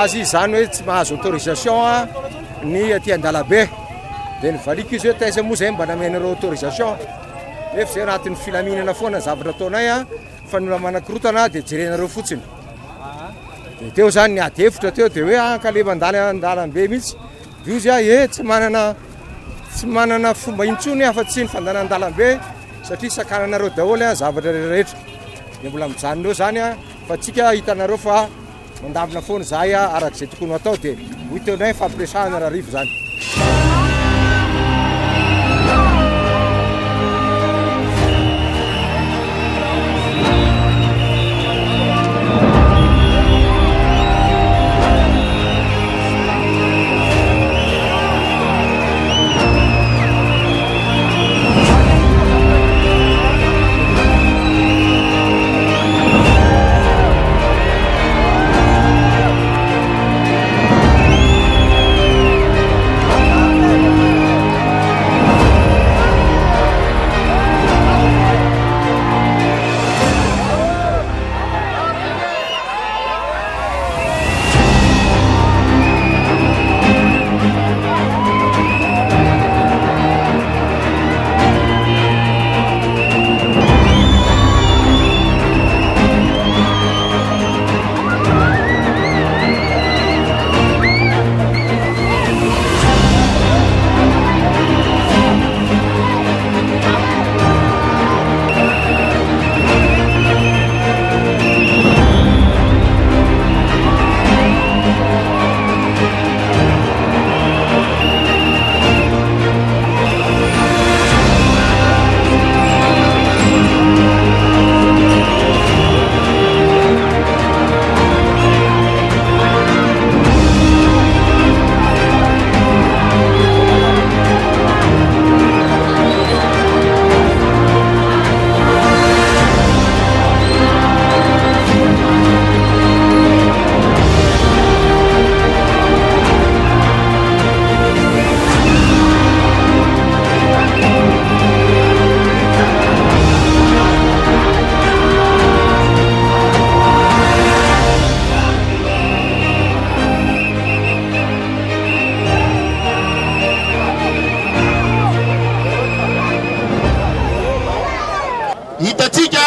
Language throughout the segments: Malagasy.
izy zany hoe tsy mahazo autorisation ny aty Andalabe dia nivaliko izy hoe taiza moa zay mba namenareo autorisation nefa zay anatin'ny filaminana foana zavatra ataonay fa ny manakorotana dia jerenareo fotsiny dia teo zany niady hevitra teo dia hoe ka le mandany Andalambe mihitsy io izy tsy manana fomba intsony afa-tsy ny fandana Andalambe satria sakananareo daholo zavatra rehetra dia mbola mijanonareo zany fa tsika hitanareo fa mandamina foana zahay arak'izay tokony atao dia hiteonay fampiresahana raha rivo zany.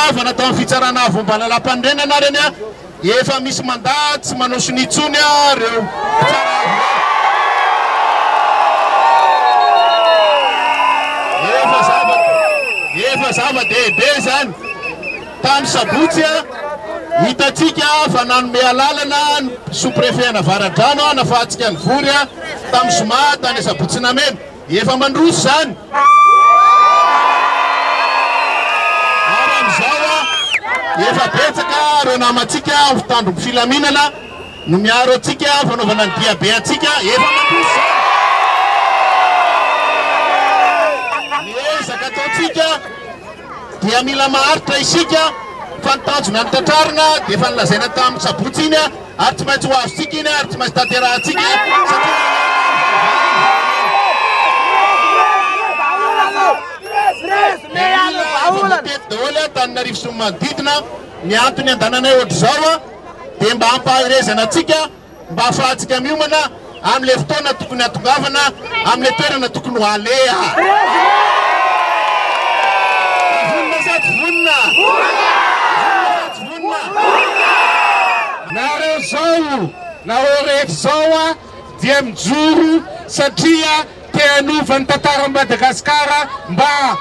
Fanatao fitsarana vombalalam-pandrenana reny efa misy mandat tsy manao sinitsony reo efa zava-dehibe zany tany sabotsy hitatsika fa nanome alalana sous-préfet Navaradrano nafahatsika ny vory tamin'ny Zoma tany Sabotsynamena efa mandroso zany efa betsaka reo namatsika fitandroko filaminana no miaro atsika fanaovana ny diabe atsika efa mandroso miezaka ataotsika dia mila maharitra isika fantanjona ny tantrarina dia efa nilazaina tamin'ny Sabotsy iny ary tsy maintsy ho azontsika iny ary tsy maintsy tanterahantsika daholo Antananarivo sy ny manodidina ny antony andananay ohatr'izao dia mba hampahirezana atsika mba ahafahantsika miomana amin'ilay fotoana tokony hatongavana amin'ilay toerana tokony ho aleha vonina sa tsy vonina nareo zao nareo rehetra zao dia mijoro satria te hanova ny tantara Madagasikara mba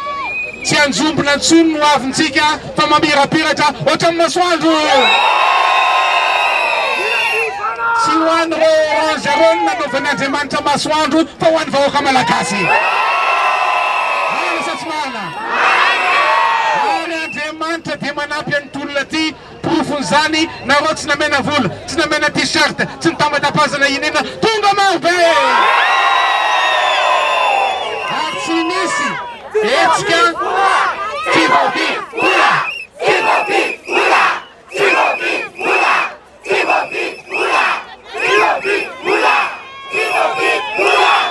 tsy anjombona ntsony no avintsika fa mamirapiratra ohatra amin'ny masoandro tsy ho an'ireo orange rony nanaovan'ny Andriamanitra masoandro fa ho an'ny vahoaka malagasy sa tsy marina ary Andriamanitra dia manampy an'itolona ty profon'izany nareo tsy namena vola tsy namena t-shirt tsy nitambatapazana inena tonga marobe ary tsy misy etsika Tibopi Pula Tibopi Pula Tibopi Pula Tibopi Pula Tibopi Pula Tibopi Pula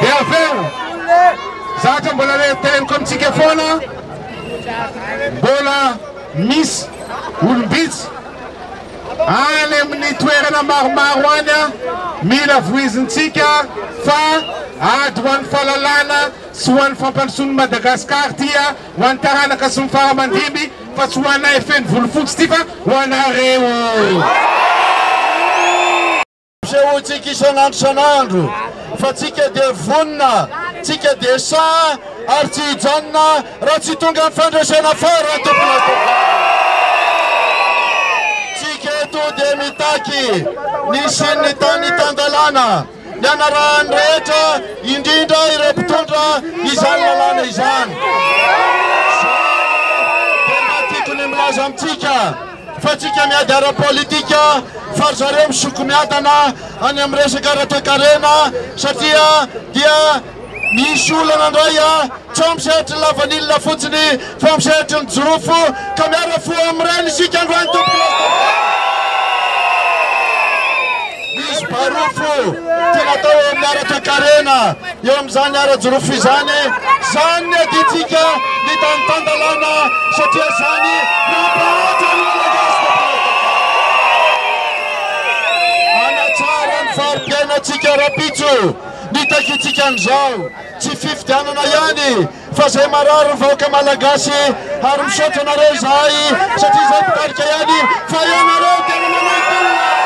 dia vero zatra mbola teniko amintsika foana mbola misy olombitsy any amin'ny toerana maromaro any mila voizintsika fa ady ho an'ny fahalalana sy ho an'ny fampandrosoan'ny Madagasikara tia ho an'ny taranaka sy ny faramandimby fa tsy ho anay feno volofotsy ty fa ho anareo. Tsika isan'andro isan'andro fa tsika dia vonina, tsika dia sa ary tsy hijanona raha tsy tonga amin'ny fandraisana fara tompona tsika eto dia mitaky ny sin'ny tany tandalana ny anarahany rehetra indrindra ireo mpitondra izany lalàna izany. Dia mba tiako ny milaza amintsika fa tsika miady ara-politika fa zareo misokomiadana any amin'ny resaka ara-toekarena satria dia misy olana indray tsy misehatra ny lavanilona fotsiny fa misehatra ny jorofo ka miara fo amin'ireny isika androany tompona. Misy barofo tena atao amin'ny ara-toekarena eo amin'izany ara-jorofo izany, zany ny aditsika ny tany-tandalana satria zany nampahatra ny Malagasy. Anatsara ny fari-piainatsika rapitso ny takitsika an'izao tsy fifidianana ihany fa zay marary ny vahoaka Malagasy ary misaotra anareo izahay satria izay mpitarika ihany fa ianareo tena manaiky.